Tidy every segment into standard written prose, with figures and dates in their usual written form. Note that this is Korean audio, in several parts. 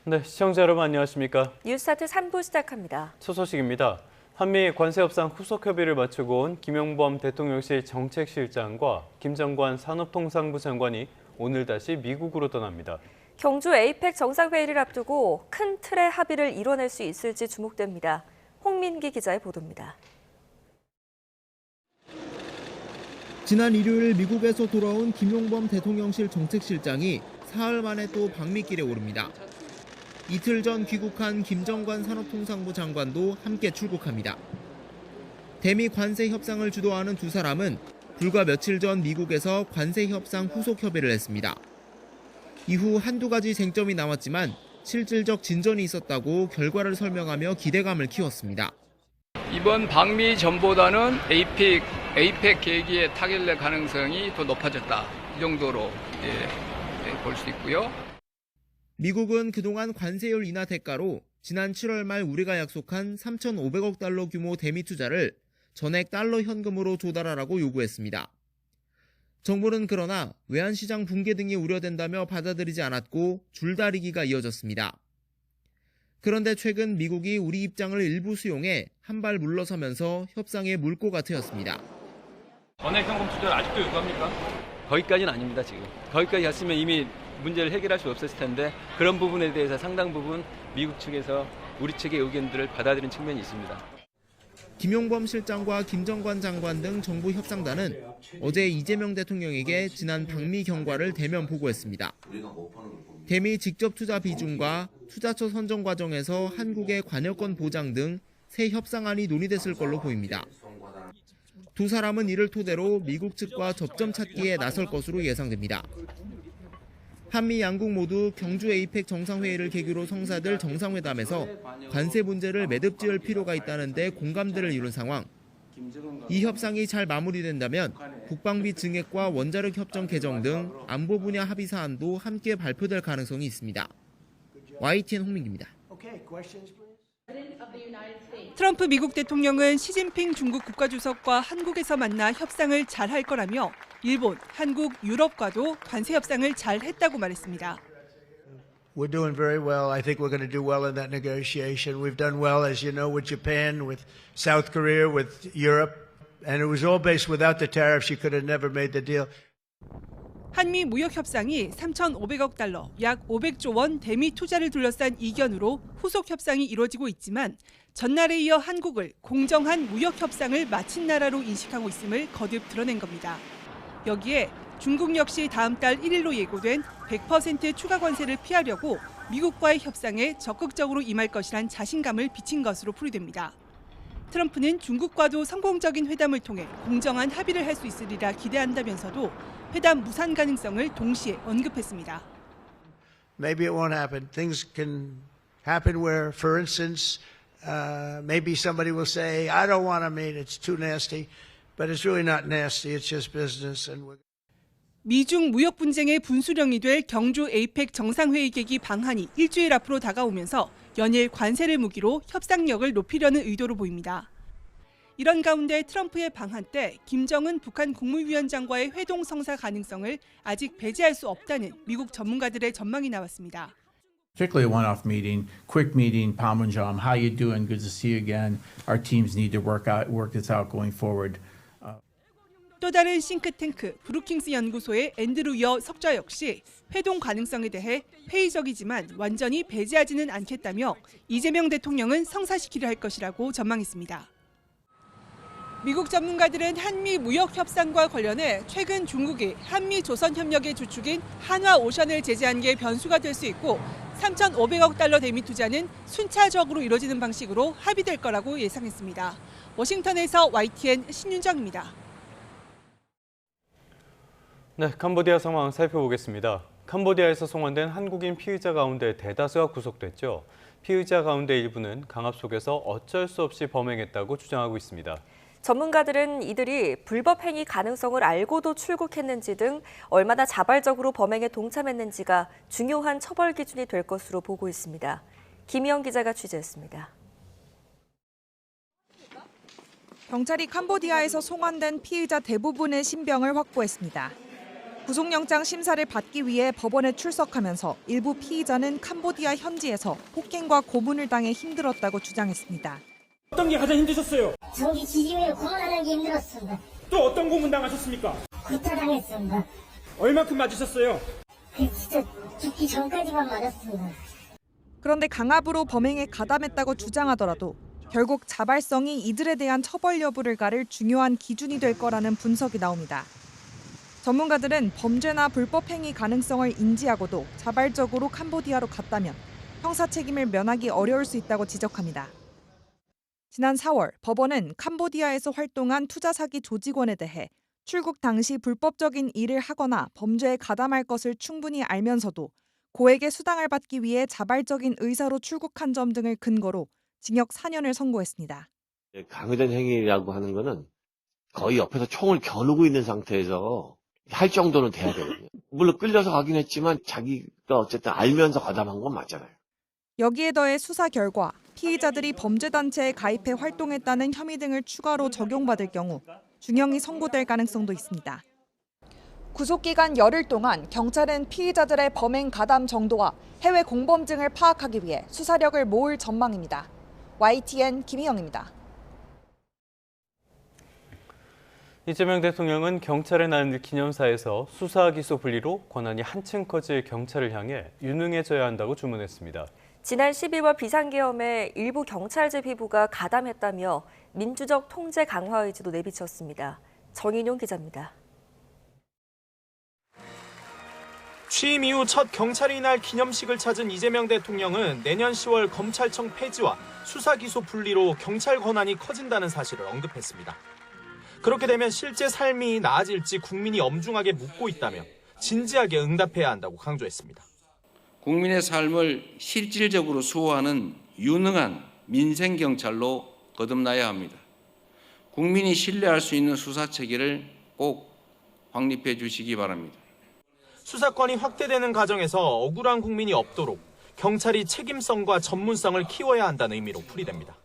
네, 시청자 여러분 안녕하십니까? 뉴스타트 3부 시작합니다. 첫 소식입니다. 한미 관세 협상 후속 협의를 마치고 온 김용범 대통령실 정책실장과 김정관 산업통상부 장관이 오늘 다시 미국으로 떠납니다. 경주 에이펙 정상회의를 앞두고 큰 틀의 합의를 이뤄낼 수 있을지 주목됩니다. 홍민기 기자의 보도입니다. 지난 일요일 미국에서 돌아온 김용범 대통령실 정책실장이 사흘 만에 또 방미길에 오릅니다. 이틀 전 귀국한 김정관 산업통상부 장관도 함께 출국합니다. 대미 관세 협상을 주도하는 두 사람은 불과 며칠 전 미국에서 관세 협상 후속 협의를 했습니다. 이후 한두 가지 쟁점이 남았지만 실질적 진전이 있었다고 결과를 설명하며 기대감을 키웠습니다. 이번 방미 전보다는 에이펙 계기의 타결될 가능성이 더 높아졌다. 이 정도로 볼 수 있고요. 미국은 그동안 관세율 인하 대가로 지난 7월 말 우리가 약속한 3,500억 달러 규모 대미 투자를 전액 달러 현금으로 조달하라고 요구했습니다. 정부는 그러나 외환시장 붕괴 등이 우려된다며 받아들이지 않았고 줄다리기가 이어졌습니다. 그런데 최근 미국이 우리 입장을 일부 수용해 한 발 물러서면서 협상의 물꼬가 트였습니다. 전액 현금 투자를 아직도 요구합니까? 거기까지는 아닙니다, 지금. 거기까지 갔으면 이미 문제를 해결할 수 없었을 텐데 그런 부분에 대해서 상당 부분 미국 측에서 우리 측의 의견들을 받아들인 측면이 있습니다. 김용범 실장과 김정관 장관 등 정부 협상단은 어제 이재명 대통령에게 지난 방미 경과를 대면 보고했습니다. 대미 직접 투자 비중과 투자처 선정 과정에서 한국의 관여권 보장 등 새 협상안이 논의됐을 걸로 보입니다. 두 사람은 이를 토대로 미국 측과 접점 찾기에 나설 것으로 예상됩니다. 한미 양국 모두 경주 에이펙 정상회의를 계기로 성사될 정상회담에서 관세 문제를 매듭지을 필요가 있다는 데 공감대를 이룬 상황. 이 협상이 잘 마무리된다면 국방비 증액과 원자력 협정 개정 등 안보 분야 합의 사안도 함께 발표될 가능성이 있습니다. YTN 홍민기입니다. 트럼프 미국 대통령은 시진핑 중국 국가주석과 한국에서 만나 협상을 잘할 거라며 일본, 한국, 유럽과도 관세 협상을 잘 했다고 말했습니다. We're doing very well. I think we're going to do well in that negotiation. We've done well, as you know, with Japan, with South Korea, with Europe. And it was all based without the tariffs. You could have never made the deal. 한미 무역 협상이 3,500억 달러, 약 500조 원 대미 투자를 둘러싼 이견으로 후속 협상이 이루어지고 있지만 전날에 이어 한국을 공정한 무역 협상을 마친 나라로 인식하고 있음을 거듭 드러낸 겁니다. 여기에 중국 역시 다음 달 1일로 예고된 100% 추가 관세를 피하려고 미국과의 협상에 적극적으로 임할 것이란 자신감을 비친 것으로 풀이됩니다. 트럼프는 중국과도 성공적인 회담을 통해 공정한 합의를 할 수 있으리라 기대한다면서도 회담 무산 가능성을 동시에 언급했습니다. Maybe it won't happen. Things can happen where, for instance, maybe somebody will say, I don't want to meet, it's too nasty. But it's really not nasty, it's just business. 미중 무역 분쟁의 분수령이 될 경주 에이펙 정상회의 계기 방한이 일주일 앞으로 다가오면서 연일 관세를 무기로 협상력을 높이려는 의도로 보입니다. 이런 가운데 트럼프의 방한 때 김정은 북한 국무위원장과의 회동 성사 가능성을 아직 배제할 수 없다는 미국 전문가들의 전망이 나왔습니다. Particularly a one-off meeting, quick meeting, Panmunjom, how you doing? Good to see you again. Our teams need to work this out going forward. 또 다른 싱크탱크 브루킹스 연구소의 앤드루 여 석좌 역시 회동 가능성에 대해 회의적이지만 완전히 배제하지는 않겠다며 이재명 대통령은 성사시키려 할 것이라고 전망했습니다. 미국 전문가들은 한미 무역 협상과 관련해 최근 중국이 한미 조선 협력의 주축인 한화오션을 제재한 게 변수가 될 수 있고 3,500억 달러 대미 투자는 순차적으로 이뤄지는 방식으로 합의될 거라고 예상했습니다. 워싱턴에서 YTN 신윤정입니다. 네, 캄보디아 상황 살펴보겠습니다. 캄보디아에서 송환된 한국인 피의자 가운데 대다수가 구속됐죠. 피의자 가운데 일부는 강압 속에서 어쩔 수 없이 범행했다고 주장하고 있습니다. 전문가들은 이들이 불법 행위 가능성을 알고도 출국했는지 등 얼마나 자발적으로 범행에 동참했는지가 중요한 처벌 기준이 될 것으로 보고 있습니다. 김희영 기자가 취재했습니다. 경찰이 캄보디아에서 송환된 피의자 대부분의 신병을 확보했습니다. 구속영장 심사를 받기 위해 법원에 출석하면서 일부 피의자는 캄보디아 현지에서 폭행과 고문을 당해 힘들었다고 주장했습니다. 어떤 게 가장 힘드셨어요? 전기 지지면에 고문하는 게 힘들었습니다. 또 어떤 고문 당하셨습니까? 구타당했습니다. 얼마큼 맞으셨어요? 진짜 죽기 전까지만 맞았습니다. 그런데 강압으로 범행에 가담했다고 주장하더라도 결국 자발성이 이들에 대한 처벌 여부를 가를 중요한 기준이 될 거라는 분석이 나옵니다. 전문가들은 범죄나 불법 행위 가능성을 인지하고도 자발적으로 캄보디아로 갔다면 형사 책임을 면하기 어려울 수 있다고 지적합니다. 지난 4월 법원은 캄보디아에서 활동한 투자 사기 조직원에 대해 출국 당시 불법적인 일을 하거나 범죄에 가담할 것을 충분히 알면서도 고액의 수당을 받기 위해 자발적인 의사로 출국한 점 등을 근거로 징역 4년을 선고했습니다. 강요된 행위라고 하는 거는 거의 옆에서 총을 겨누고 있는 상태에서 할 정도는 돼야 되거든요. 물론 끌려서 가긴 했지만 자기가 어쨌든 알면서 가담한 건 맞잖아요. 여기에 더해 수사 결과 피의자들이 범죄단체에 가입해 활동했다는 혐의 등을 추가로 적용받을 경우 중형이 선고될 가능성도 있습니다. 구속기간 열흘 동안 경찰은 피의자들의 범행 가담 정도와 해외 공범증을 파악하기 위해 수사력을 모을 전망입니다. YTN 김희영입니다. 이재명 대통령은 경찰의 날 기념사에서 수사 기소 분리로 권한이 한층 커질 경찰을 향해 유능해져야 한다고 주문했습니다. 지난 12월 비상계엄에 일부 경찰 제비부가 가담했다며 민주적 통제 강화 의지도 내비쳤습니다. 정인용 기자입니다. 취임 이후 첫 경찰의 날 기념식을 찾은 이재명 대통령은 내년 10월 검찰청 폐지와 수사 기소 분리로 경찰 권한이 커진다는 사실을 언급했습니다. 그렇게 되면 실제 삶이 나아질지 국민이 엄중하게 묻고 있다며 진지하게 응답해야 한다고 강조했습니다. 국민의 삶을 실질적으로 수호하는 유능한 민생경찰로 거듭나야 합니다. 국민이 신뢰할 수 있는 수사체계를 꼭 확립해 주시기 바랍니다. 수사권이 확대되는 과정에서 억울한 국민이 없도록 경찰이 책임성과 전문성을 키워야 한다는 의미로 풀이됩니다.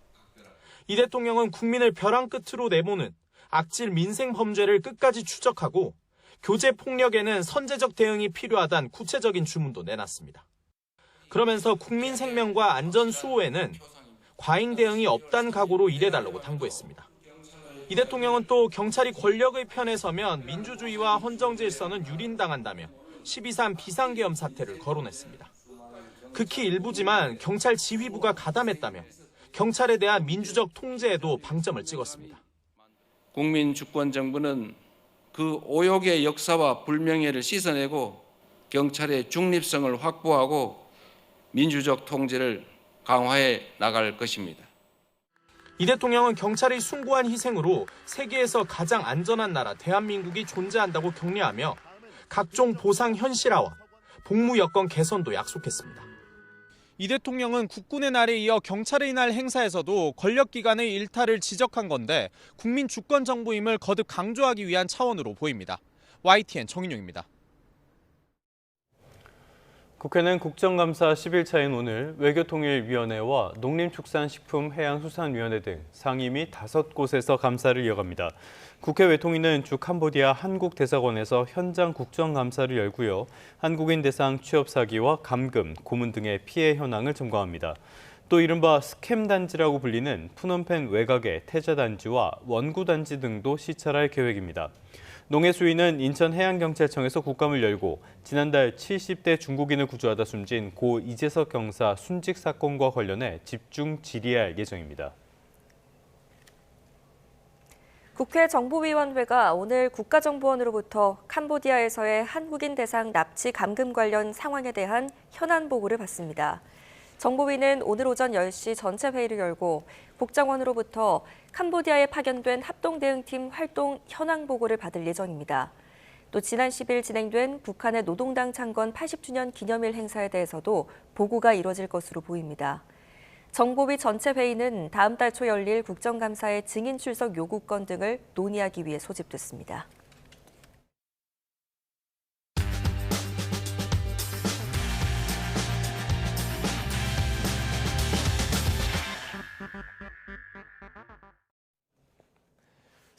이 대통령은 국민을 벼랑 끝으로 내모는 악질 민생 범죄를 끝까지 추적하고 교제 폭력에는 선제적 대응이 필요하다는 구체적인 주문도 내놨습니다. 그러면서 국민 생명과 안전 수호에는 과잉 대응이 없다는 각오로 일해달라고 당부했습니다. 이 대통령은 또 경찰이 권력의 편에 서면 민주주의와 헌정 질서는 유린당한다며 12.3 비상계엄 사태를 거론했습니다. 극히 일부지만 경찰 지휘부가 가담했다며 경찰에 대한 민주적 통제에도 방점을 찍었습니다. 국민주권정부는 그 오욕의 역사와 불명예를 씻어내고 경찰의 중립성을 확보하고 민주적 통제를 강화해 나갈 것입니다. 이 대통령은 경찰의 숭고한 희생으로 세계에서 가장 안전한 나라 대한민국이 존재한다고 격려하며 각종 보상 현실화와 복무 여건 개선도 약속했습니다. 이 대통령은 국군의 날에 이어 경찰의 날 행사에서도 권력기관의 일탈을 지적한 건데 국민 주권 정부임을 거듭 강조하기 위한 차원으로 보입니다. YTN 정인용입니다. 국회는 국정감사 10일차인 오늘 외교통일위원회와 농림축산식품해양수산위원회 등 상임위 5곳에서 감사를 이어갑니다. 국회 외통위는 주 캄보디아 한국대사관에서 현장 국정감사를 열고요. 한국인 대상 취업 사기와 감금, 고문 등의 피해 현황을 점검합니다. 또 이른바 스캠 단지라고 불리는 푸놈펜 외곽의 태자 단지와 원구 단지 등도 시찰할 계획입니다. 농해수위는 인천해양경찰청에서 국감을 열고 지난달 70대 중국인을 구조하다 숨진 고 이재석 경사 순직 사건과 관련해 집중 질의할 예정입니다. 국회 정보위원회가 오늘 국가정보원으로부터 캄보디아에서의 한국인 대상 납치 감금 관련 상황에 대한 현안 보고를 받습니다. 정보위는 오늘 오전 10시 전체 회의를 열고 국정원으로부터 캄보디아에 파견된 합동대응팀 활동 현황 보고를 받을 예정입니다. 또 지난 10일 진행된 북한의 노동당 창건 80주년 기념일 행사에 대해서도 보고가 이뤄질 것으로 보입니다. 정보위 전체 회의는 다음 달 초 열릴 국정감사의 증인 출석 요구권 등을 논의하기 위해 소집됐습니다.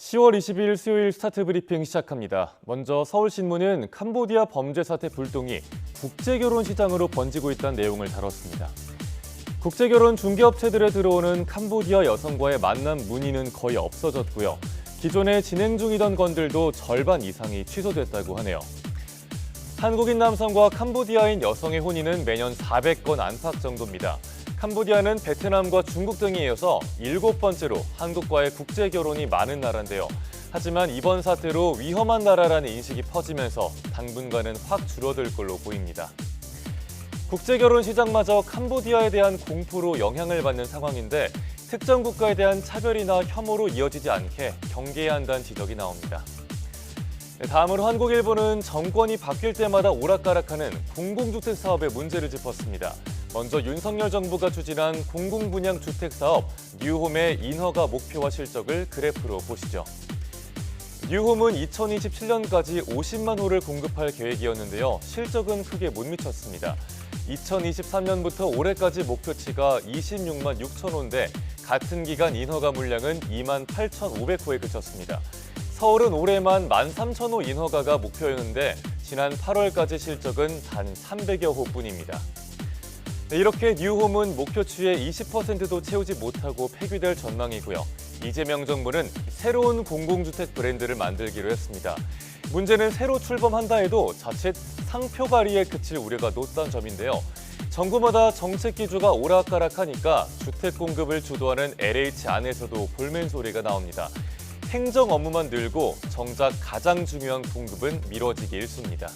10월 22일 수요일 스타트 브리핑 시작합니다. 먼저 서울신문은 캄보디아 범죄 사태 불똥이 국제결혼 시장으로 번지고 있다는 내용을 다뤘습니다. 국제결혼 중개업체들에 들어오는 캄보디아 여성과의 만남 문의는 거의 없어졌고요. 기존에 진행 중이던 건들도 절반 이상이 취소됐다고 하네요. 한국인 남성과 캄보디아인 여성의 혼인은 매년 400건 안팎 정도입니다. 캄보디아는 베트남과 중국 등에 이어서 7번째로 한국과의 국제결혼이 많은 나라인데요. 하지만 이번 사태로 위험한 나라라는 인식이 퍼지면서 당분간은 확 줄어들 걸로 보입니다. 국제결혼 시장마저 캄보디아에 대한 공포로 영향을 받는 상황인데 특정 국가에 대한 차별이나 혐오로 이어지지 않게 경계해야 한다는 지적이 나옵니다. 다음으로 한국일보는 정권이 바뀔 때마다 오락가락하는 공공주택 사업의 문제를 짚었습니다. 먼저 윤석열 정부가 추진한 공공분양 주택 사업 뉴홈의 인허가 목표와 실적을 그래프로 보시죠. 뉴홈은 2027년까지 50만 호를 공급할 계획이었는데요. 실적은 크게 못 미쳤습니다. 2023년부터 올해까지 목표치가 26만 6천 호인데 같은 기간 인허가 물량은 2만 8,500호에 그쳤습니다. 서울은 올해만 13,000호 인허가가 목표였는데 지난 8월까지 실적은 단 300여 호뿐입니다. 이렇게 뉴홈은 목표치의 20%도 채우지 못하고 폐기될 전망이고요. 이재명 정부는 새로운 공공주택 브랜드를 만들기로 했습니다. 문제는 새로 출범한다 해도 자칫 상표 발휘에 그칠 우려가 높다는 점인데요. 정부마다 정책 기조가 오락가락하니까 주택 공급을 주도하는 LH 안에서도 볼멘 소리가 나옵니다. 행정 업무만 늘고 정작 가장 중요한 공급은 미뤄지기 일쑤입니다.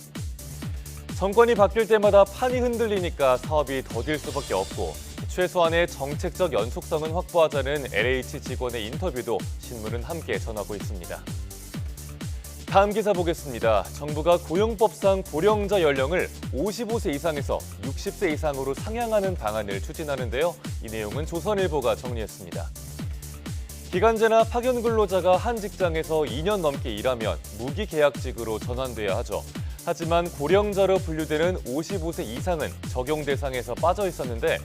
정권이 바뀔 때마다 판이 흔들리니까 사업이 더딜 수밖에 없고 최소한의 정책적 연속성은 확보하자는 LH 직원의 인터뷰도 신문은 함께 전하고 있습니다. 다음 기사 보겠습니다. 정부가 고용법상 고령자 연령을 55세 이상에서 60세 이상으로 상향하는 방안을 추진하는데요. 이 내용은 조선일보가 정리했습니다. 기간제나 파견 근로자가 한 직장에서 2년 넘게 일하면 무기계약직으로 전환돼야 하죠. 하지만 고령자로 분류되는 55세 이상은 적용 대상에서 빠져 있었는데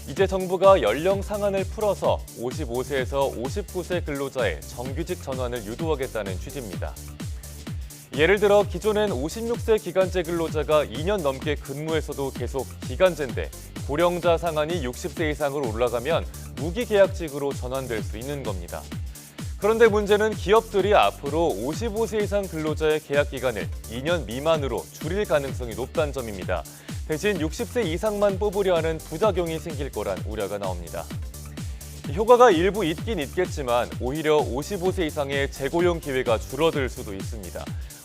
이제 정부가 연령 상한을 풀어서 55세에서 59세 근로자의 정규직 전환을 유도하겠다는 취지입니다. 예를 들어 기존엔 56세 기간제 근로자가 2년 넘게 근무해서도 계속 기간제인데 고령자 상한이 60세 이상으로 올라가면 무기계약직으로 전환될 수 있는 겁니다. 그런데 문제는 기업들이 앞으로 55세 이상 근로자의 계약 기간을 2년 미만으로 줄일 가능성이 높다는 점입니다. 대신 60세 이상만 뽑으려 하는 부작용이 생길 거란 우려가 나옵니다. 효과가 일부 있긴 있겠지만 오히려 55세 이상의 재고용 기회가 줄어들 수도 있습니다.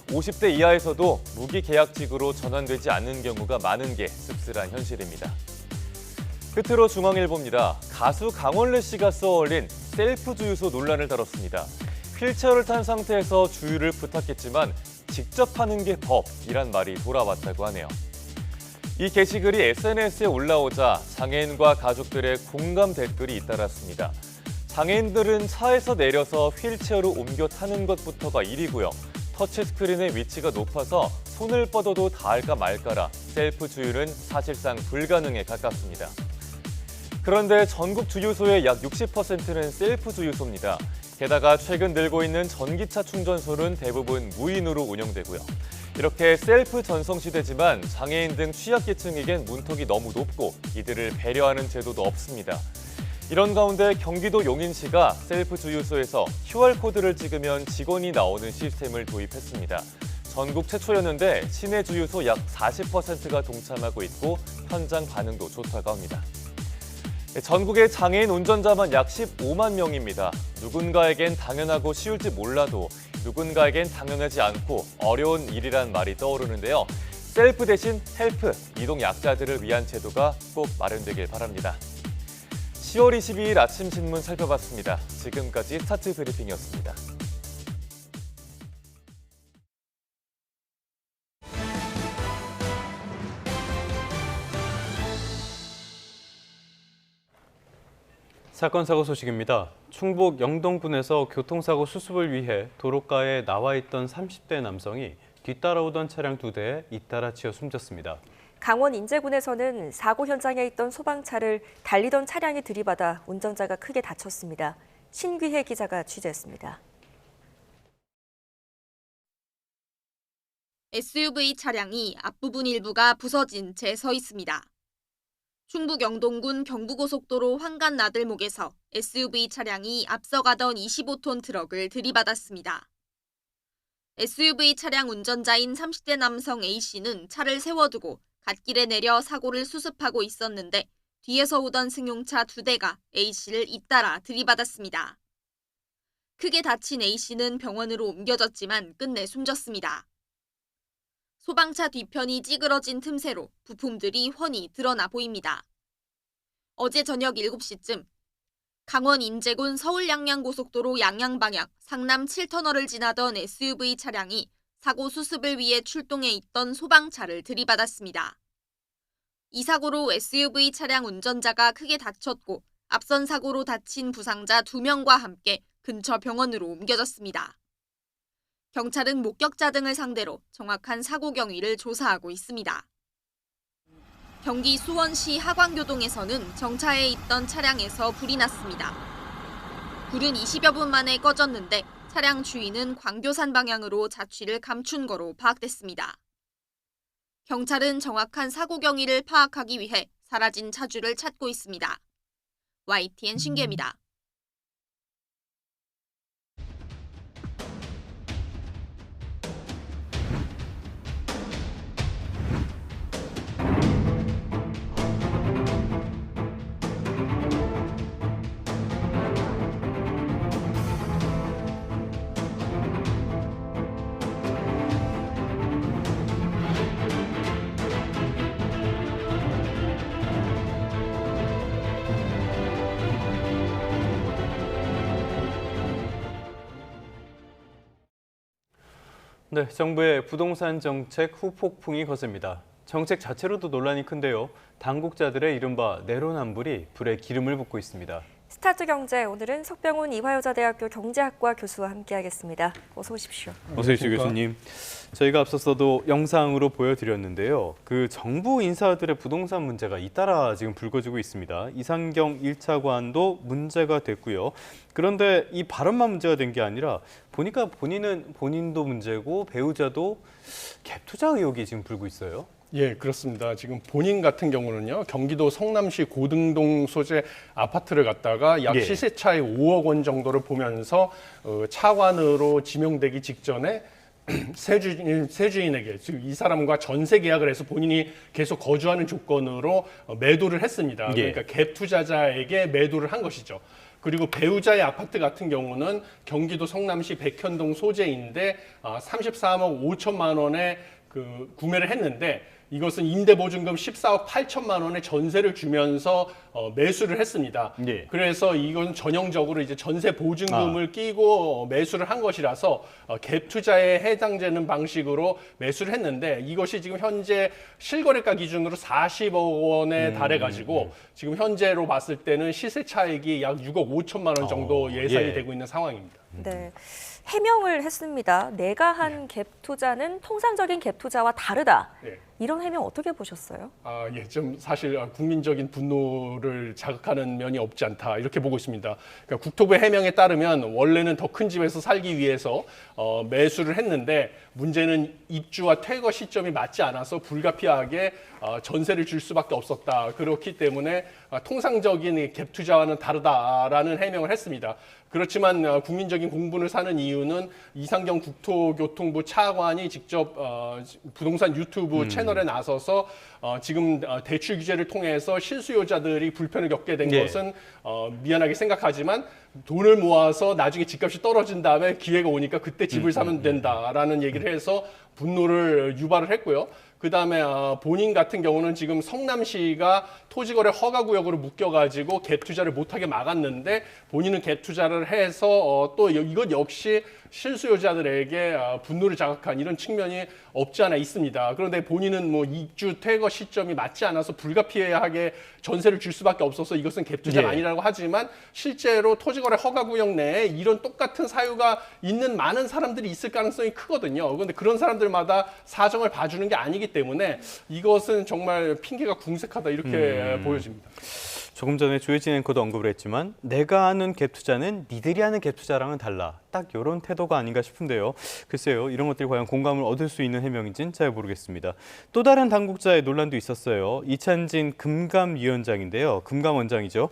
50대 이하에서도 무기계약직으로 전환되지 않는 경우가 많은 게 씁쓸한 현실입니다. 끝으로 중앙일보입니다. 가수 강원래 씨가 쏘아올린 셀프 주유소 논란을 다뤘습니다. 휠체어를 탄 상태에서 주유를 부탁했지만 직접 하는 게 법이란 말이 돌아왔다고 하네요. 이 게시글이 SNS에 올라오자 장애인과 가족들의 공감 댓글이 잇따랐습니다. 장애인들은 차에서 내려서 휠체어로 옮겨 타는 것부터가 일이고요. 터치스크린의 위치가 높아서 손을 뻗어도 닿을까 말까라 셀프 주유는 사실상 불가능에 가깝습니다. 그런데 전국 주유소의 약 60%는 셀프 주유소입니다. 게다가 최근 늘고 있는 전기차 충전소는 대부분 무인으로 운영되고요. 이렇게 셀프 전송 시대지만 장애인 등 취약계층에겐 문턱이 너무 높고 이들을 배려하는 제도도 없습니다. 이런 가운데 경기도 용인시가 셀프 주유소에서 QR코드를 찍으면 직원이 나오는 시스템을 도입했습니다. 전국 최초였는데 시내 주유소 약 40%가 동참하고 있고 현장 반응도 좋다고 합니다. 전국의 장애인 운전자만 약 15만 명입니다. 누군가에겐 당연하고 쉬울지 몰라도 누군가에겐 당연하지 않고 어려운 일이란 말이 떠오르는데요. 셀프 대신 헬프, 이동 약자들을 위한 제도가 꼭 마련되길 바랍니다. 10월 22일 아침 신문 살펴봤습니다. 지금까지 스타트 브리핑이었습니다. 사건 사고 소식입니다. 충북 영동군에서 교통사고 수습을 위해 도로가에 나와 있던 30대 남성이 뒤따라오던 차량 2대에 잇따라 치여 숨졌습니다. 강원 인제군에서는 사고 현장에 있던 소방차를 달리던 차량이 들이받아 운전자가 크게 다쳤습니다. 신귀혜 기자가 취재했습니다. SUV 차량이 앞부분 일부가 부서진 채 서 있습니다. 충북 영동군 경부고속도로 환간 나들목에서 SUV 차량이 앞서가던 25톤 트럭을 들이받았습니다. SUV 차량 운전자인 30대 남성 A씨는 차를 세워두고 갓길에 내려 사고를 수습하고 있었는데 뒤에서 오던 승용차 2대가 A씨를 잇따라 들이받았습니다. 크게 다친 A씨는 병원으로 옮겨졌지만 끝내 숨졌습니다. 소방차 뒤편이 찌그러진 틈새로 부품들이 훤히 드러나 보입니다. 어제 저녁 7시쯤 강원 인제군 서울 양양고속도로 양양 방향 상남 7터널을 지나던 SUV 차량이 사고 수습을 위해 출동해 있던 소방차를 들이받았습니다. 이 사고로 SUV 차량 운전자가 크게 다쳤고 앞선 사고로 다친 부상자 2명과 함께 근처 병원으로 옮겨졌습니다. 경찰은 목격자 등을 상대로 정확한 사고 경위를 조사하고 있습니다. 경기 수원시 하광교동에서는 정차해 있던 차량에서 불이 났습니다. 불은 20여 분 만에 꺼졌는데 차량 주인은 광교산 방향으로 자취를 감춘 거로 파악됐습니다. 경찰은 정확한 사고 경위를 파악하기 위해 사라진 차주를 찾고 있습니다. YTN 신기입니다. 네, 정부의 부동산 정책 후폭풍이 거셉니다. 정책 자체로도 논란이 큰데요. 당국자들의 이른바 내로남불이 불에 기름을 붓고 있습니다. 스타트 경제, 오늘은 석병훈 이화여자대학교 경제학과 교수와 함께하겠습니다. 어서 오십시오. 어서 오십시오, 교수님. 저희가 앞서서도 영상으로 보여드렸는데요. 그 정부 인사들의 부동산 문제가 잇따라 지금 불거지고 있습니다. 이상경 1차관도 문제가 됐고요. 그런데 이 발언만 문제가 된 게 아니라 보니까 본인도 문제고 배우자도 갭 투자 의혹이 지금 불고 있어요. 예, 그렇습니다. 지금 본인 같은 경우는요, 경기도 성남시 고등동 소재 아파트를 갖다가 약 시세 차이 5억 원 정도를 보면서 차관으로 지명되기 직전에 세주인에게, 즉 이 사람과 전세 계약을 해서 본인이 계속 거주하는 조건으로 매도를 했습니다. 그러니까 갭 투자자에게 매도를 한 것이죠. 그리고 배우자의 아파트 같은 경우는 경기도 성남시 백현동 소재인데 33억 5천만 원에 구매를 했는데 이것은 임대보증금 14억 8천만 원의 전세를 주면서 매수를 했습니다. 그래서 이건 전형적으로 이제 전세 보증금을 끼고 매수를 한 것이라서 갭 투자에 해당되는 방식으로 매수를 했는데 이것이 지금 현재 실거래가 기준으로 40억 원에 달해가지고 지금 현재로 봤을 때는 시세 차익이 약 6억 5천만 원 정도 예상이 되고 있는 상황입니다. 네. 해명을 했습니다. 내가 한 갭 투자는 통상적인 갭 투자와 다르다. 이런 해명 어떻게 보셨어요? 좀 사실 국민적인 분노를 자극하는 면이 없지 않다 이렇게 보고 있습니다. 그러니까 국토부의 해명에 따르면 원래는 더 큰 집에서 살기 위해서 매수를 했는데 문제는 입주와 퇴거 시점이 맞지 않아서 불가피하게 전세를 줄 수밖에 없었다. 그렇기 때문에 통상적인 갭 투자와는 다르다라는 해명을 했습니다. 그렇지만 국민적인 공분을 사는 이유는 이상경 국토교통부 차관이 직접 부동산 유튜브 채널에 나서서 지금 대출 규제를 통해서 실수요자들이 불편을 겪게 된 것은 미안하게 생각하지만 돈을 모아서 나중에 집값이 떨어진 다음에 기회가 오니까 그때 집을 사면 된다라는 얘기를 해서 분노를 유발을 했고요. 그다음에 본인 같은 경우는 지금 성남시가 토지거래 허가구역으로 묶여가지고 갭 투자를 못하게 막았는데 본인은 갭 투자를 해서 또 이것 역시 실수요자들에게 분노를 자극한 이런 측면이 없지 않아 있습니다. 그런데 본인은 뭐 입주 퇴거 시점이 맞지 않아서 불가피하게 전세를 줄 수밖에 없어서 이것은 갭 투자가 아니라고 하지만 실제로 토지거래 허가구역 내에 이런 똑같은 사유가 있는 많은 사람들이 있을 가능성이 크거든요. 그런데 그런 사람들마다 사정을 봐주는 게 아니기 때문에 이것은 정말 핑계가 궁색하다 이렇게 보여집니다. 조금 전에 조혜진 앵커도 언급을 했지만 내가 하는 갭 투자는 니들이 하는 갭 투자랑은 달라. 딱 이런 태도가 아닌가 싶은데요. 글쎄요. 이런 것들이 과연 공감을 얻을 수 있는 해명인지는 잘 모르겠습니다. 또 다른 당국자의 논란도 있었어요. 이찬진 금감위원장인데요. 금감원장이죠.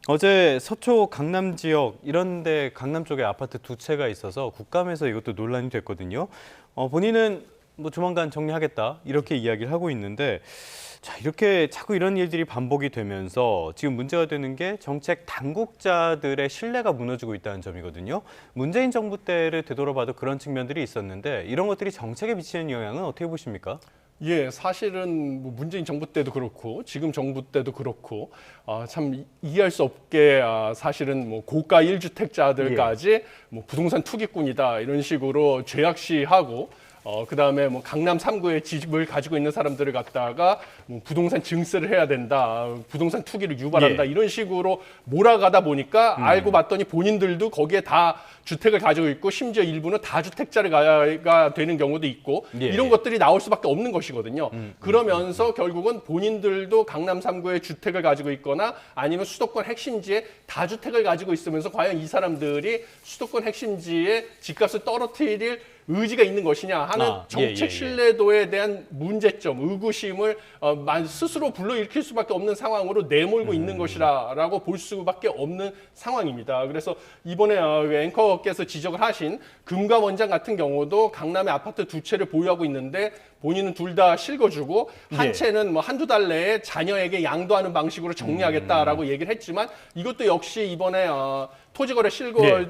어제 서초 강남 지역 이런 데 강남 쪽에 아파트 2채가 있어서 국감에서 이것도 논란이 됐거든요. 본인은 뭐 조만간 정리하겠다 이렇게 이야기를 하고 있는데 자, 이렇게 자꾸 이런 일들이 반복이 되면서 지금 문제가 되는 게 정책 당국자들의 신뢰가 무너지고 있다는 점이거든요. 문재인 정부 때를 되돌아봐도 그런 측면들이 있었는데 이런 것들이 정책에 미치는 영향은 어떻게 보십니까? 예, 사실은 뭐 문재인 정부 때도 그렇고 지금 정부 때도 그렇고 참 이해할 수 없게 사실은 뭐 고가 1주택자들까지 뭐 부동산 투기꾼이다 이런 식으로 죄악시하고 그다음에 뭐 강남 3구에 집을 가지고 있는 사람들을 갖다가 뭐 부동산 증세를 해야 된다, 부동산 투기를 유발한다 이런 식으로 몰아가다 보니까 알고 봤더니 본인들도 거기에 다 주택을 가지고 있고 심지어 일부는 다주택자가 되는 경우도 있고 이런 것들이 나올 수밖에 없는 것이거든요. 그러면서 결국은 본인들도 강남 3구에 주택을 가지고 있거나 아니면 수도권 핵심지에 다주택을 가지고 있으면서 과연 이 사람들이 수도권 핵심지에 집값을 떨어뜨릴 의지가 있는 것이냐 하는 정책 신뢰도에 대한 문제점, 의구심을 스스로 불러일으킬 수밖에 없는 상황으로 내몰고 있는 것이라고 볼 수밖에 없는 상황입니다. 그래서 이번에 앵커께서 지적을 하신 금감원장 같은 경우도 강남에 아파트 2채를 보유하고 있는데 본인은 둘 다 실거주고 한 채는 뭐 한두 달 내에 자녀에게 양도하는 방식으로 정리하겠다라고 얘기를 했지만 이것도 역시 이번에 토지거래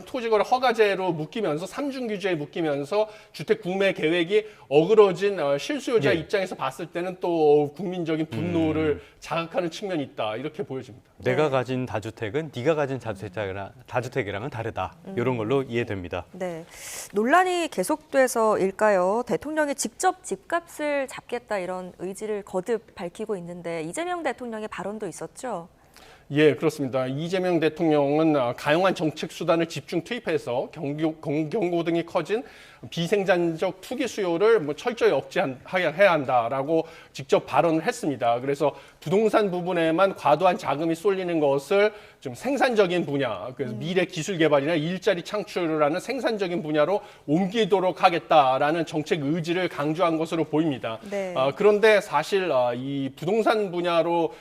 토지거래 허가제로 묶이면서 삼중 규제에 묶이면서 주택 구매 계획이 어그러진 실수요자 입장에서 봤을 때는 또 국민적인 분노를 자극하는 측면이 있다 이렇게 보여집니다. 내가 가진 다주택은 네가 가진 다주택이랑은 다르다. 이런 걸로 이해됩니다. 네, 논란이 계속돼서일까요? 대통령이 직접 집값을 잡겠다 이런 의지를 거듭 밝히고 있는데 이재명 대통령의 발언도 있었죠? 예, 그렇습니다. 이재명 대통령은 가용한 정책 수단을 집중 투입해서 경고 등이 커진 비생산적 투기 수요를 뭐 철저히 억제해야 한다라고 직접 발언을 했습니다. 그래서 부동산 부분에만 과도한 자금이 쏠리는 것을 좀 생산적인 분야, 그래서 미래 기술 개발이나 일자리 창출을 하는 생산적인 분야로 옮기도록 하겠다라는 정책 의지를 강조한 것으로 보입니다. 그런데 사실 이 부동산 분야로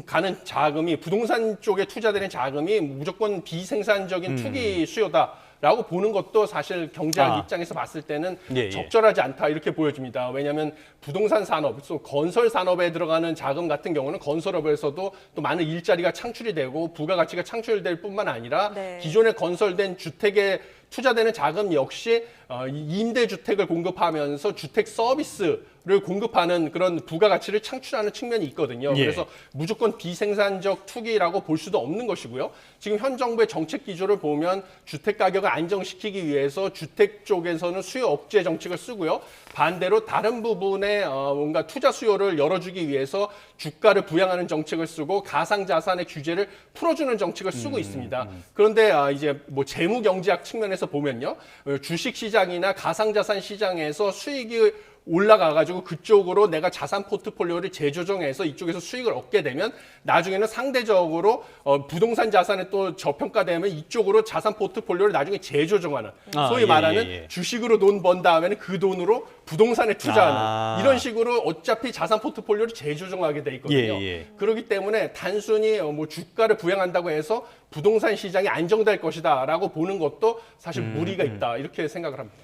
가는 자금이 부동산 쪽에 투자되는 자금이 무조건 비생산적인 투기 수요다. 라고 보는 것도 사실 경제학 입장에서 봤을 때는 적절하지 않다 이렇게 보여집니다. 왜냐하면 부동산 산업, 건설 산업에 들어가는 자금 같은 경우는 건설업에서도 또 많은 일자리가 창출이 되고 부가가치가 창출될 뿐만 아니라 기존에 건설된 주택에 투자되는 자금 역시 임대주택을 공급하면서 주택 서비스를 공급하는 그런 부가가치를 창출하는 측면이 있거든요. 그래서 무조건 비생산적 투기라고 볼 수도 없는 것이고요. 지금 현 정부의 정책 기조를 보면 주택 가격을 안정시키기 위해서 주택 쪽에서는 수요 억제 정책을 쓰고요. 반대로 다른 부분에 뭔가 투자 수요를 열어주기 위해서 주가를 부양하는 정책을 쓰고 가상자산의 규제를 풀어주는 정책을 쓰고 있습니다. 그런데 이제 뭐 재무경제학 측면에서 보면요. 주식시장이나 가상자산 시장에서 수익이 올라가가지고 그쪽으로 내가 자산 포트폴리오를 재조정해서 이쪽에서 수익을 얻게 되면 나중에는 상대적으로 부동산 자산에 또 저평가되면 이쪽으로 자산 포트폴리오를 나중에 재조정하는 소위 말하는 주식으로 돈 번 다음에는 그 돈으로 부동산에 투자하는 이런 식으로 어차피 자산 포트폴리오를 재조정하게 돼 있거든요. 그렇기 때문에 단순히 뭐 주가를 부양한다고 해서 부동산 시장이 안정될 것이다라고 보는 것도 사실 무리가 있다 이렇게 생각을 합니다.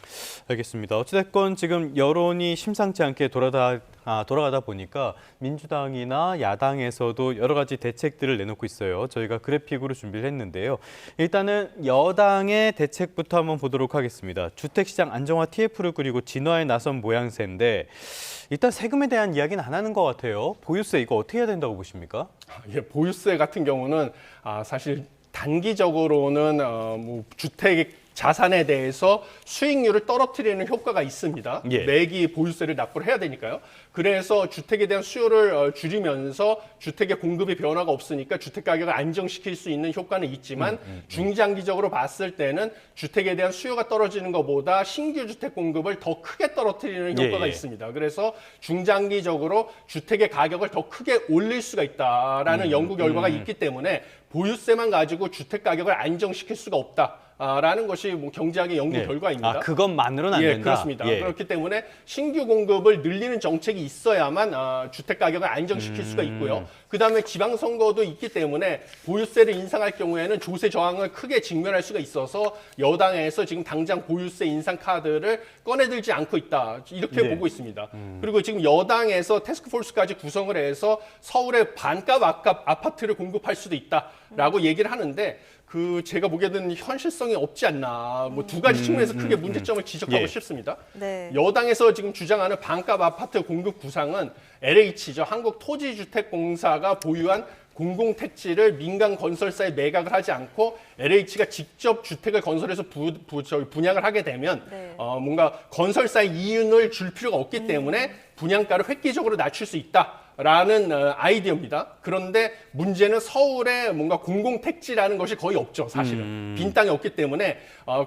알겠습니다. 어찌됐건 지금 여론이 심상치 않게 돌아가다 보니까 민주당이나 야당에서도 여러 가지 대책들을 내놓고 있어요. 저희가 그래픽으로 준비를 했는데요. 일단은 여당의 대책부터 한번 보도록 하겠습니다. 주택시장 안정화 TF를 그리고 진화에 나선 모양새인데 일단 세금에 대한 이야기는 안 하는 것 같아요. 보유세 이거 어떻게 해야 된다고 보십니까? 보유세 같은 경우는 사실 단기적으로는 뭐 주택 자산에 대해서 수익률을 떨어뜨리는 효과가 있습니다. 예. 매기 보유세를 납부를 해야 되니까요. 그래서 주택에 대한 수요를 줄이면서 주택의 공급의 변화가 없으니까 주택 가격을 안정시킬 수 있는 효과는 있지만 중장기적으로 봤을 때는 주택에 대한 수요가 떨어지는 것보다 신규 주택 공급을 더 크게 떨어뜨리는 효과가 예. 있습니다. 그래서 중장기적으로 주택의 가격을 더 크게 올릴 수가 있다라는 연구 결과가 있기 때문에 보유세만 가지고 주택 가격을 안정시킬 수가 없다라는 것이 뭐 경제학의 연구 예. 결과입니다. 아, 그것만으로는 안 예, 된다. 그렇습니다. 예. 그렇기 때문에 신규 공급을 늘리는 정책이 있어야만 주택 가격을 안정시킬 수가 있고요. 그다음에 지방선거도 있기 때문에 보유세를 인상할 경우에는 조세 저항을 크게 직면할 수가 있어서 여당에서 지금 당장 보유세 인상 카드를 꺼내들지 않고 있다. 이렇게 네. 보고 있습니다. 그리고 지금 여당에서 태스크포스까지 구성을 해서 서울에 반값 아파트를 공급할 수도 있다라고 얘기를 하는데 제가 보기에는 현실성이 없지 않나. 뭐 두 가지 측면에서 크게 문제점을 지적하고 예. 싶습니다. 네. 여당에서 지금 주장하는 반값 아파트 공급 구상은 LH죠. 한국토지주택공사가 보유한 공공택지를 민간 건설사에 매각을 하지 않고 LH가 직접 주택을 건설해서 분양을 하게 되면 네. 뭔가 건설사에 이윤을 줄 필요가 없기 때문에 분양가를 획기적으로 낮출 수 있다라는 아이디어입니다. 그런데 문제는 서울에 뭔가 공공택지라는 것이 거의 없죠. 사실은. 빈 땅이 없기 때문에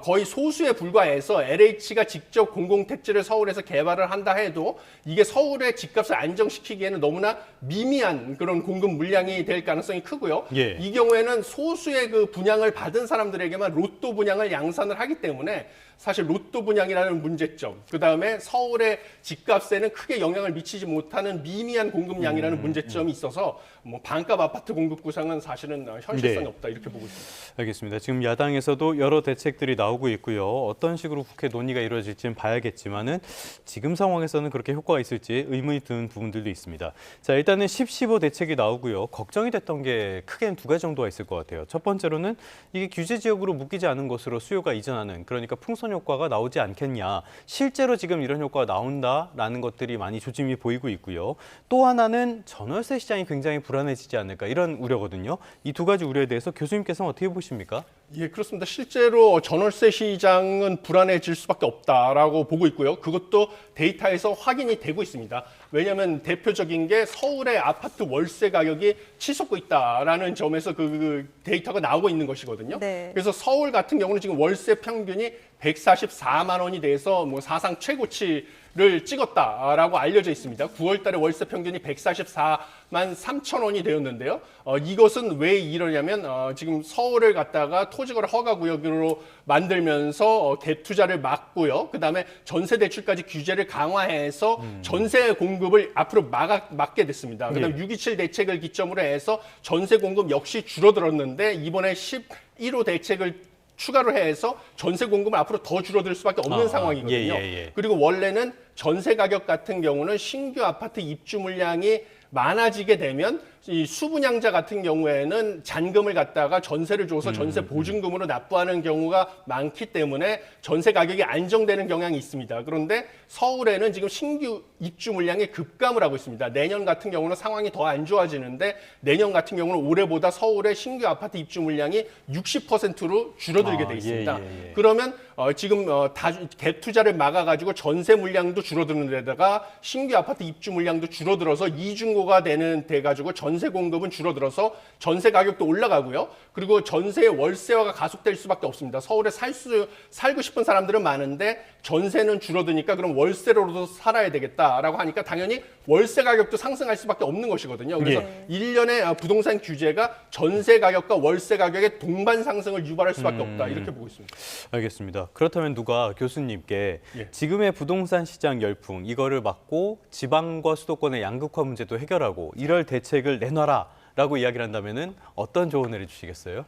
거의 소수에 불과해서 LH가 직접 공공택지를 서울에서 개발을 한다 해도 이게 서울의 집값을 안정시키기에는 너무나 미미한 그런 공급 물량이 될 가능성이 크고요. 예. 이 경우에는 소수의 그 분양을 받은 사람들에게만 로또 분양을 양산을 하기 때문에 사실 로또 분양이라는 문제점, 그다음에 서울의 집값에는 크게 영향을 미치지 못하는 미미한 공급량이라는 문제점이 있어서 뭐 반값 아파트 공급 구상은 사실은 현실성이 네. 없다 이렇게 보고 있습니다. 알겠습니다. 지금 야당에서도 여러 대책들이 나오고 있고요. 어떤 식으로 국회 논의가 이루어질지는 봐야겠지만은 지금 상황에서는 그렇게 효과가 있을지 의문이 드는 부분들도 있습니다. 자, 일단은 10.15 대책이 나오고요. 걱정이 됐던 게 크게는 두 가지 정도가 있을 것 같아요. 첫 번째로는 이게 규제 지역으로 묶이지 않은 것으로 수요가 이전하는, 그러니까 풍선 효과가 나오지 않겠냐. 실제로 지금 이런 효과가 나온다라는 것들이 많이 조짐이 보이고 있고요. 또 하나는 전월세 시장이 굉장히 불안해지지 않을까, 이런 우려거든요. 이 두 가지 우려에 대해서 교수님께서는 어떻게 보십니까? 예, 그렇습니다. 실제로 전월세 시장은 불안해질 수밖에 없다라고 보고 있고요. 그것도 데이터에서 확인이 되고 있습니다. 왜냐하면 대표적인 게 서울의 아파트 월세 가격이 치솟고 있다라는 점에서 그 데이터가 나오고 있는 것이거든요. 네. 그래서 서울 같은 경우는 지금 월세 평균이 144만 원이 돼서 뭐 사상 최고치를 찍었다라고 알려져 있습니다. 9월 달에 월세 평균이 144만 3천 원이 되었는데요. 이것은 왜 이러냐면 지금 서울을 갖다가 토지거래 허가 구역으로 만들면서 갭 투자를 막고요. 그다음에 전세 대출까지 규제를 강화해서 전세 공급을 앞으로 막게 됐습니다. 그다음에 6.27 대책을 기점으로 해서 전세 공급 역시 줄어들었는데 이번에 11호 대책을 추가로 해서 전세 공급은 앞으로 더 줄어들 수밖에 없는 상황이거든요. 그리고 원래는 전세 가격 같은 경우는 신규 아파트 입주 물량이 많아지게 되면 이 수분양자 같은 경우에는 잔금을 갖다가 전세를 줘서 전세 보증금으로 납부하는 경우가 많기 때문에 전세 가격이 안정되는 경향이 있습니다. 그런데 서울에는 지금 신규 입주 물량이 급감을 하고 있습니다. 내년 같은 경우는 상황이 더 안 좋아지는데 내년 같은 경우는 올해보다 서울의 신규 아파트 입주 물량이 60%로 줄어들게 돼 있습니다. 그러면 지금 갭 투자를 막아가지고 전세 물량도 줄어드는 데다가 신규 아파트 입주 물량도 줄어들어서 이중고가 돼가지고 전세 공급은 줄어들어서 전세 가격도 올라가고요. 그리고 전세의 월세화가 가속될 수밖에 없습니다. 서울에 살고 싶은 사람들은 많은데 전세는 줄어드니까 그럼 월세로도 살아야 되겠다라고 하니까 당연히 월세 가격도 상승할 수밖에 없는 것이거든요. 그래서 일련의 부동산 규제가 전세 가격과 월세 가격의 동반 상승을 유발할 수밖에 없다. 이렇게 보고 있습니다. 알겠습니다. 그렇다면 누가 교수님께 지금의 부동산 시장 열풍, 이거를 막고 지방과 수도권의 양극화 문제도 해결하고 이럴 대책을 내놔라라고 이야기를 한다면은 어떤 조언을 해주시겠어요?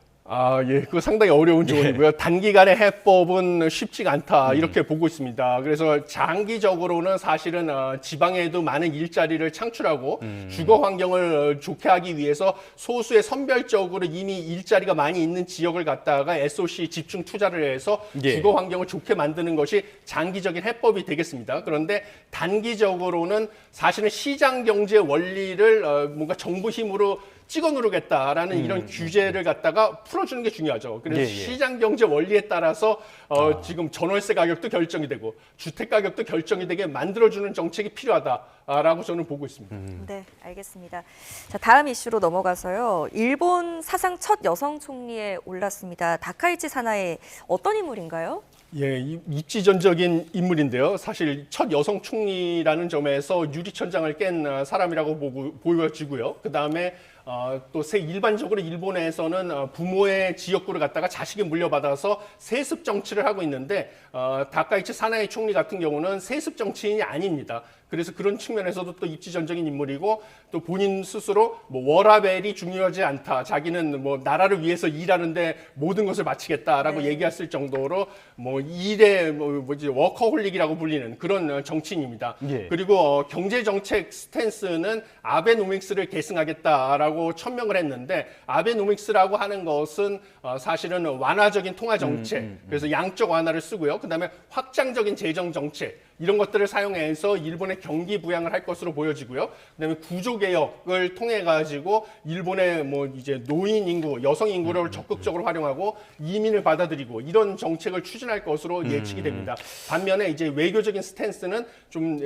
그거 상당히 어려운 조언이고요. 단기간의 해법은 쉽지가 않다 이렇게 보고 있습니다. 그래서 장기적으로는 사실은 지방에도 많은 일자리를 창출하고 주거 환경을 좋게 하기 위해서 소수의 선별적으로 이미 일자리가 많이 있는 지역을 갖다가 SOC 집중 투자를 해서 주거 환경을 좋게 만드는 것이 장기적인 해법이 되겠습니다. 그런데 단기적으로는 사실은 시장 경제 원리를 뭔가 정부 힘으로 찍어 누르겠다라는 이런 규제를 갖다가 풀어주는 게 중요하죠. 그래서 시장 경제 원리에 따라서 지금 전월세 가격도 결정이 되고 주택 가격도 결정이 되게 만들어주는 정책이 필요하다라고 저는 보고 있습니다. 네, 알겠습니다. 자, 다음 이슈로 넘어가서요. 일본 사상 첫 여성 총리에 올랐습니다. 다카이치 사나에 어떤 인물인가요? 예, 입지전적인 인물인데요. 사실 첫 여성 총리라는 점에서 유리천장을 깬 사람이라고 보여지고요. 그 다음에 또 일반적으로 일본에서는 부모의 지역구를 갖다가 자식이 물려받아서 세습 정치를 하고 있는데 다카이치 사나이 총리 같은 경우는 세습 정치인이 아닙니다. 그래서 그런 측면에서도 또 입지전적인 인물이고 또 본인 스스로 뭐 워라벨이 중요하지 않다. 자기는 뭐 나라를 위해서 일하는데 모든 것을 바치겠다라고 얘기했을 정도로 뭐 일의 워커홀릭이라고 불리는 그런 정치인입니다. 그리고 경제 정책 스탠스는 아베노믹스를 계승하겠다라고 천명을 했는데 아베노믹스라고 하는 것은 사실은 완화적인 통화 정책, 그래서 양적 완화를 쓰고요. 그다음에 확장적인 재정 정책 이런 것들을 사용해서 일본의 경기 부양을 할 것으로 보여지고요. 그다음에 구조 개혁을 통해 가지고 일본의 뭐 이제 노인 인구, 여성 인구를 적극적으로 활용하고 이민을 받아들이고 이런 정책을 추진할 것으로 예측이 됩니다. 반면에 이제 외교적인 스탠스는 좀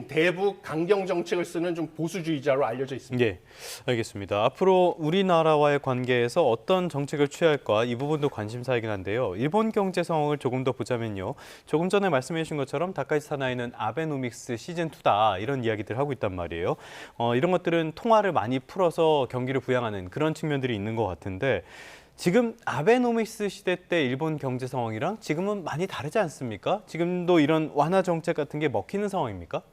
대북 강경 정책을 쓰는 좀 보수주의자로 알려져 있습니다. 예, 알겠습니다. 앞으로 우리나라와의 관계에서 어떤 정책을 취할까 이 부분도 관심사이긴 한데요. 일본 경제 상황을 조금 더 보자면요. 조금 전에 말씀해 주신 것처럼 다카이치 사나이는 아베노믹스 시즌2다 이런 이야기들 하고 있단 말이에요. 이런 것들은 통화를 많이 풀어서 경기를 부양하는 그런 측면들이 있는 것 같은데 지금 아베노믹스 시대 때 일본 경제 상황이랑 지금은 많이 다르지 않습니까? 지금도 이런 완화 정책 같은 게 먹히는 상황입니까?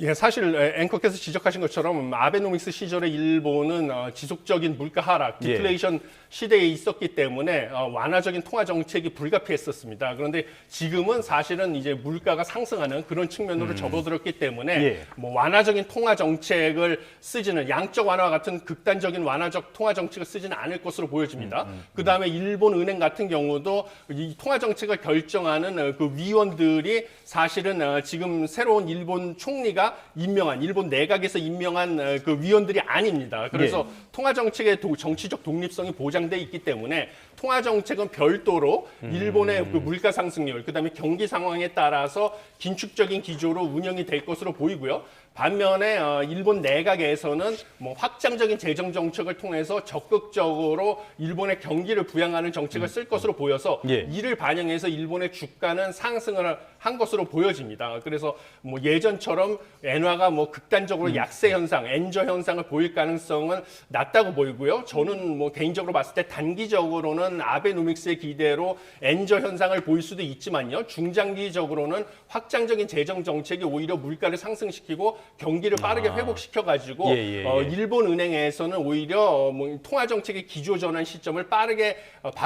예, 사실 앵커께서 지적하신 것처럼 아베노믹스 시절에 일본은 지속적인 물가 하락, 디플레이션 시대에 있었기 때문에 완화적인 통화 정책이 불가피했었습니다. 그런데 지금은 사실은 이제 물가가 상승하는 그런 측면으로 접어들었기 때문에 뭐 완화적인 통화 정책을 쓰지는 양적 완화 같은 극단적인 완화적 통화 정책을 쓰지는 않을 것으로 보여집니다. 그다음에 일본 은행 같은 경우도 이 통화 정책을 결정하는 그 위원들이 사실은 지금 새로운 일본 총리가 임명한 일본 내각에서 임명한 그 위원들이 아닙니다. 그래서 통화 정책의 정치적 독립성이 보장돼 있기 때문에 통화 정책은 별도로 일본의 그 물가 상승률, 그다음에 경기 상황에 따라서 긴축적인 기조로 운영이 될 것으로 보이고요. 반면에 일본 내각에서는 뭐 확장적인 재정 정책을 통해서 적극적으로 일본의 경기를 부양하는 정책을 쓸 것으로 보여서 이를 반영해서 일본의 주가는 상승을 한 것으로 보여집니다. 그래서 뭐 예전처럼 엔화가 뭐 극단적으로 약세 현상, 엔저 현상을 보일 가능성은 낮다고 보이고요. 저는 뭐 개인적으로 봤을 때 단기적으로는 아베노믹스의 기대로 엔저 현상을 보일 수도 있지만요. 중장기적으로는 확장적인 재정 정책이 오히려 물가를 상승시키고 경기를 빠르게 회복시켜가지고 일본 은행에서는 오히려 뭐 통화 정책의 기조 전환 시점을 빠르게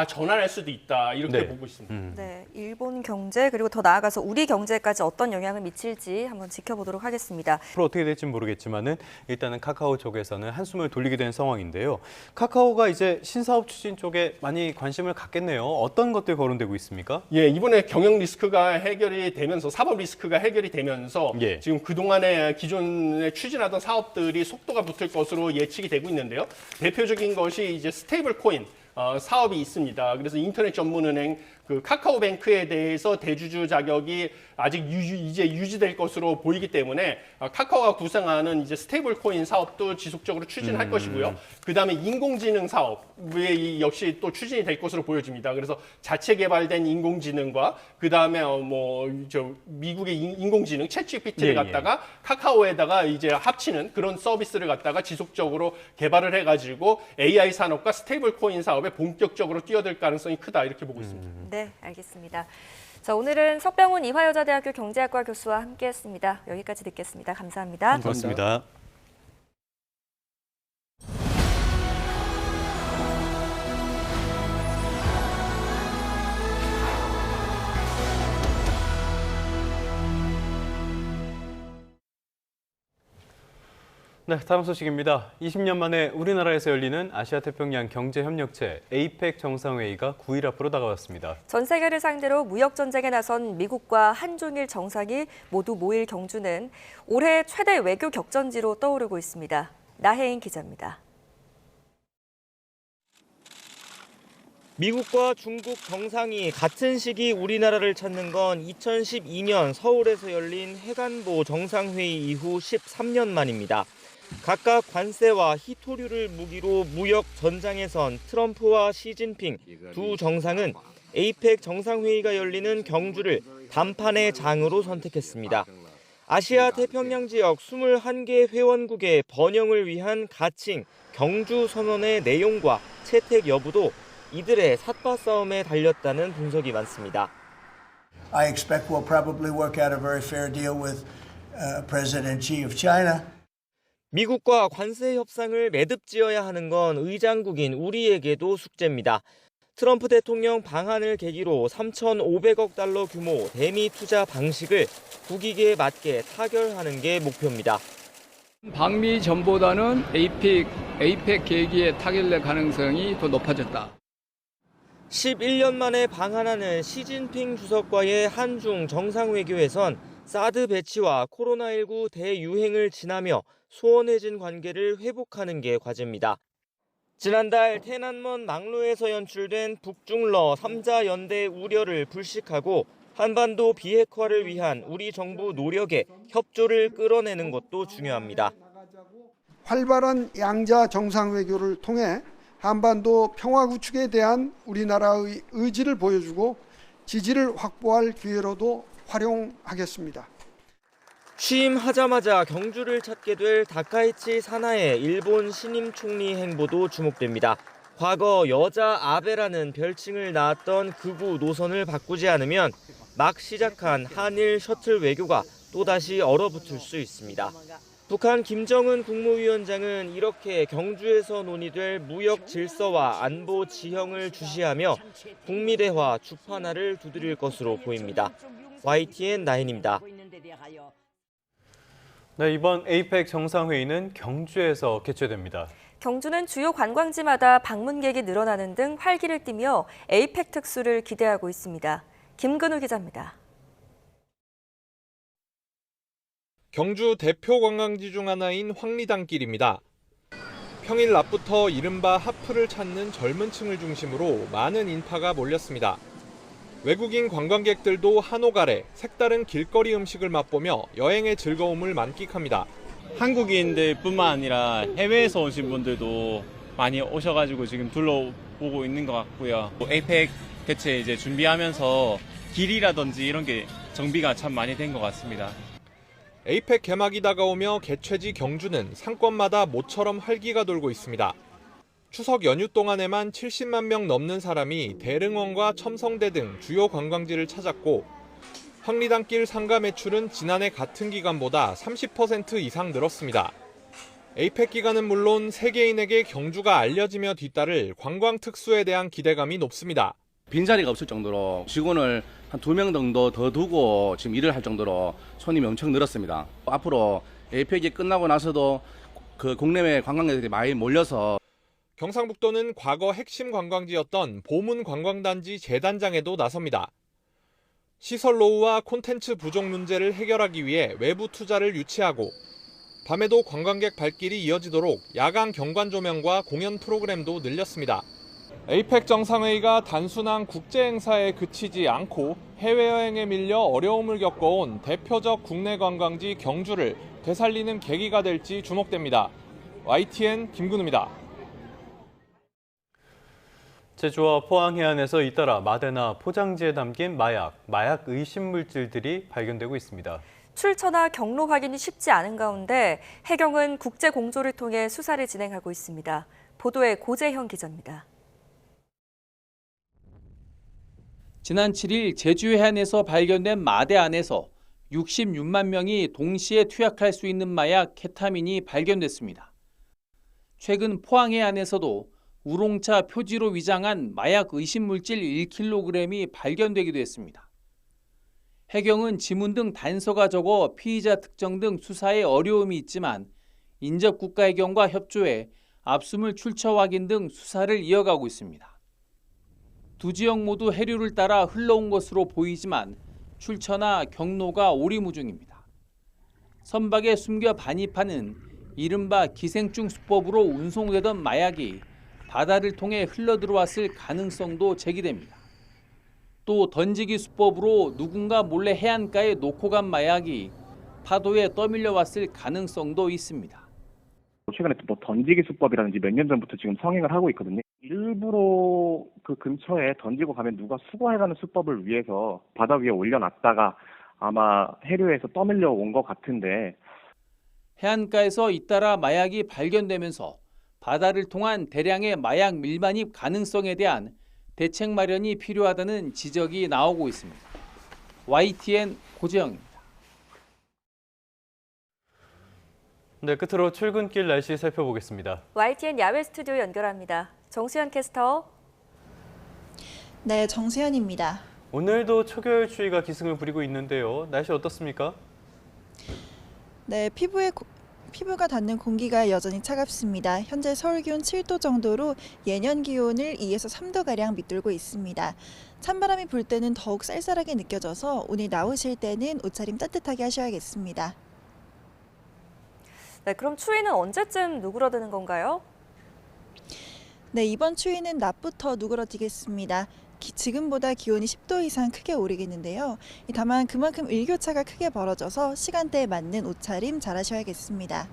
전환할 수도 있다 이렇게 보고 있습니다. 네, 일본 경제 그리고 더 나아가서 우리 경제까지 어떤 영향을 미칠지 한번 지켜보도록 하겠습니다. 앞으로 어떻게 될지는 모르겠지만은 일단은 카카오 쪽에서는 한숨을 돌리게 된 상황인데요. 카카오가 이제 신사업 추진 쪽에 많이 관심을 갖겠네요. 어떤 것들 거론되고 있습니까? 예, 이번에 경영 리스크가 해결이 되면서 사법 리스크가 해결이 되면서 지금 그동안에 기존에 추진하던 사업들이 속도가 붙을 것으로 예측이 되고 있는데요. 대표적인 것이 이제 스테이블 코인 사업이 있습니다. 그래서 인터넷 전문은행 그 카카오뱅크에 대해서 대주주 자격이 아직 이제 유지될 것으로 보이기 때문에 카카오가 구상하는 이제 스테이블 코인 사업도 지속적으로 추진할 것이고요. 그다음에 인공지능 사업에 역시 또 추진이 될 것으로 보여집니다. 그래서 자체 개발된 인공지능과 그다음에 미국의 인공지능 챗GPT를 갖다가 카카오에다가 이제 합치는 그런 서비스를 갖다가 지속적으로 개발을 해가지고 AI 산업과 스테이블 코인 사업에 본격적으로 뛰어들 가능성이 크다 이렇게 보고 있습니다. 네, 알겠습니다. 자, 오늘은 석병훈 이화여자대학교 경제학과 교수와 함께했습니다. 여기까지 듣겠습니다. 감사합니다. 고맙습니다. 네, 다음 소식입니다. 20년 만에 우리나라에서 열리는 아시아태평양 경제협력체 APEC 정상회의가 9일 앞으로 다가왔습니다. 전 세계를 상대로 무역 전쟁에 나선 미국과 한중일 정상이 모두 모일 경주는 올해 최대 외교 격전지로 떠오르고 있습니다. 나혜인 기자입니다. 미국과 중국 정상이 같은 시기 우리나라를 찾는 건 2012년 서울에서 열린 해관보 정상회의 이후 13년 만입니다. 각각 관세와 희토류를 무기로 무역 전장에 선 트럼프와 시진핑 두 정상은 에이펙 정상회의가 열리는 경주를 담판의 장으로 선택했습니다. 아시아 태평양 지역 21개 회원국의 번영을 위한 가칭 경주 선언의 내용과 채택 여부도 이들의 삿바 싸움에 달렸다는 분석이 많습니다. I expect we'll probably work out a very fair deal with President Xi of China. 미국과 관세 협상을 매듭지어야 하는 건 의장국인 우리에게도 숙제입니다. 트럼프 대통령 방한을 계기로 3,500억 달러 규모 대미 투자 방식을 국익에 맞게 타결하는 게 목표입니다. 방미 전보다는 에이펙 계기의 타결될 가능성이 더 높아졌다. 11년 만에 방한하는 시진핑 주석과의 한중 정상외교에선 사드 배치와 코로나19 대유행을 지나며 소원해진 관계를 회복하는 게 과제입니다. 지난달 테난먼 막로에서 연출된 북중러 3자 연대 우려를 불식하고 한반도 비핵화를 위한 우리 정부 노력에 협조를 끌어내는 것도 중요합니다. 활발한 양자 정상외교를 통해 한반도 평화 구축에 대한 우리나라의 의지를 보여주고 지지를 확보할 기회로도 활용하겠습니다. 취임하자마자 경주를 찾게 될 다카이치 사나의 일본 신임 총리 행보도 주목됩니다. 과거 여자 아베라는 별칭을 낳았던 극우 노선을 바꾸지 않으면 막 시작한 한일 셔틀 외교가 또다시 얼어붙을 수 있습니다. 북한 김정은 국무위원장은 이렇게 경주에서 논의될 무역 질서와 안보 지형을 주시하며 북미 대화 주판화를 두드릴 것으로 보입니다. YTN 나인입니다. 네, 이번 에이펙 정상회의는 경주에서 개최됩니다. 경주는 주요 관광지마다 방문객이 늘어나는 등 활기를 띠며 에이펙 특수를 기대하고 있습니다. 김근우 기자입니다. 경주 대표 관광지 중 하나인 황리단길입니다. 평일 낮부터 이른바 하프를 찾는 젊은 층을 중심으로 많은 인파가 몰렸습니다. 외국인 관광객들도 한옥 아래 색다른 길거리 음식을 맛보며 여행의 즐거움을 만끽합니다. 한국인들뿐만 아니라 해외에서 오신 분들도 많이 오셔가지고 지금 둘러보고 있는 것 같고요. 에이펙 개최 이제 준비하면서 길이라든지 이런 게 정비가 참 많이 된 것 같습니다. 에이펙 개막이 다가오며 개최지 경주는 상권마다 모처럼 활기가 돌고 있습니다. 추석 연휴 동안에만 70만 명 넘는 사람이 대릉원과 첨성대 등 주요 관광지를 찾았고 황리단길 상가 매출은 지난해 같은 기간보다 30% 이상 늘었습니다. 에이펙 기간은 물론 세계인에게 경주가 알려지며 뒤따를 관광 특수에 대한 기대감이 높습니다. 빈자리가 없을 정도로 직원을 한 2명 정도 더 두고 지금 일을 할 정도로 손님이 엄청 늘었습니다. 앞으로 에이펙이 끝나고 나서도 그 국내외 관광객들이 많이 몰려서 경상북도는 과거 핵심 관광지였던 보문 관광단지 재단장에도 나섭니다. 시설 노후와 콘텐츠 부족 문제를 해결하기 위해 외부 투자를 유치하고 밤에도 관광객 발길이 이어지도록 야간 경관 조명과 공연 프로그램도 늘렸습니다. 에이펙 정상회의가 단순한 국제 행사에 그치지 않고 해외여행에 밀려 어려움을 겪어온 대표적 국내 관광지 경주를 되살리는 계기가 될지 주목됩니다. YTN 김근우입니다. 제주와 포항 해안에서 잇따라 마대나 포장지에 담긴 마약 의심 물질들이 발견되고 있습니다. 출처나 경로 확인이 쉽지 않은 가운데 해경은 국제 공조를 통해 수사를 진행하고 있습니다. 보도에 고재형 기자입니다. 지난 7일 제주 해안에서 발견된 마대 안에서 66만 명이 동시에 투약할 수 있는 마약 케타민이 발견됐습니다. 최근 포항 해안에서도 우롱차 표지로 위장한 마약 의심 물질 1kg이 발견되기도 했습니다. 해경은 지문 등 단서가 적어 피의자 특정 등 수사에 어려움이 있지만 인접 국가해경과 협조해 압수물 출처 확인 등 수사를 이어가고 있습니다. 두 지역 모두 해류를 따라 흘러온 것으로 보이지만 출처나 경로가 오리무중입니다. 선박에 숨겨 반입하는 이른바 기생충 수법으로 운송되던 마약이 바다를 통해 흘러들어왔을 가능성도 제기됩니다. 또 던지기 수법으로 누군가 몰래 해안가에 놓고 간 마약이 파도에 떠밀려 왔을 가능성도 있습니다. 최근에 뭐 던지기 수법이라든지 몇 년 전부터 지금 성행을 하고 있거든요. 일부러 그 근처에 던지고 가면 누가 수거해가는 수법을 위해서 바다 위에 올려놨다가 아마 해류에서 떠밀려 온 것 같은데, 해안가에서 잇따라 마약이 발견되면서 바다를 통한 대량의 마약 밀반입 가능성에 대한 대책 마련이 필요하다는 지적이 나오고 있습니다. YTN 고재영입니다. 네, 끝으로 출근길 날씨 살펴보겠습니다. YTN 야외 스튜디오 연결합니다. 정수현 캐스터. 네, 정수현입니다. 오늘도 초겨울 추위가 기승을 부리고 있는데요. 날씨 어떻습니까? 네, 피부가 닿는 공기가 여전히 차갑습니다. 현재 서울 기온 7도 정도로 예년 기온을 2에서 3도가량 밑돌고 있습니다. 찬바람이 불 때는 더욱 쌀쌀하게 느껴져서 오늘 나오실 때는 옷차림 따뜻하게 하셔야겠습니다. 네, 그럼 추위는 언제쯤 누그러드는 건가요? 네, 이번 추위는 낮부터 누그러지겠습니다. 지금보다 기온이 10도 이상 크게 오르겠는데요. 다만 그만큼 일교차가 크게 벌어져서 시간대에 맞는 옷차림 잘 하셔야겠습니다.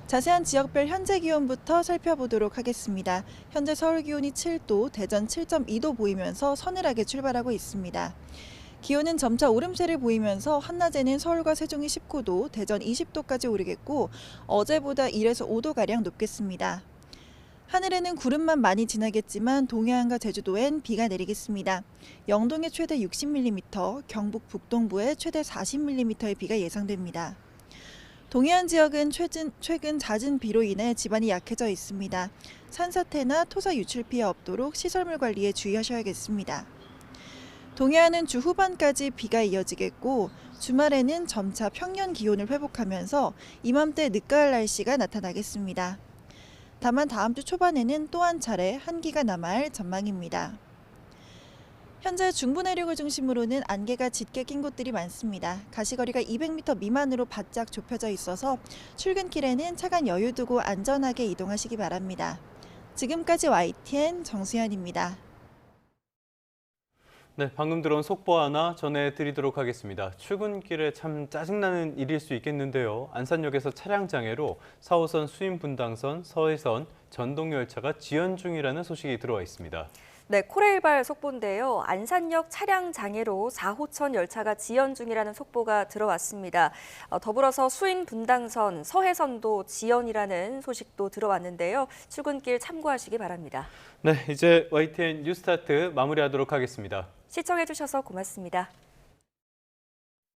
자세한 지역별 현재 기온부터 살펴보도록 하겠습니다. 현재 서울 기온이 7도, 대전 7.2도 보이면서 서늘하게 출발하고 있습니다. 기온은 점차 오름세를 보이면서 한낮에는 서울과 세종이 19도, 대전 20도까지 오르겠고 어제보다 1에서 5도가량 높겠습니다. 하늘에는 구름만 많이 지나겠지만 동해안과 제주도엔 비가 내리겠습니다. 영동에 최대 60mm, 경북 북동부에 최대 40mm의 비가 예상됩니다. 동해안 지역은 최근 잦은 비로 인해 지반이 약해져 있습니다. 산사태나 토사 유출 피해 없도록 시설물 관리에 주의하셔야겠습니다. 동해안은 주 후반까지 비가 이어지겠고 주말에는 점차 평년 기온을 회복하면서 이맘때 늦가을 날씨가 나타나겠습니다. 다만 다음 주 초반에는 또 한 차례 한기가 남아야 할 전망입니다. 현재 중부 내륙을 중심으로는 안개가 짙게 낀 곳들이 많습니다. 가시거리가 200m 미만으로 바짝 좁혀져 있어서 출근길에는 차간 여유 두고 안전하게 이동하시기 바랍니다. 지금까지 YTN 정수현입니다. 네, 방금 들어온 속보 하나 전해드리도록 하겠습니다. 출근길에 참 짜증나는 일일 수 있겠는데요. 안산역에서 차량 장애로 4호선 수인분당선, 서해선 전동열차가 지연 중이라는 소식이 들어와 있습니다. 네, 코레일발 속보인데요. 안산역 차량 장애로 4호선 열차가 지연 중이라는 속보가 들어왔습니다. 더불어서 수인분당선, 서해선도 지연이라는 소식도 들어왔는데요. 출근길 참고하시기 바랍니다. 네, 이제 YTN 뉴스타트 마무리하도록 하겠습니다. 시청해주셔서 고맙습니다.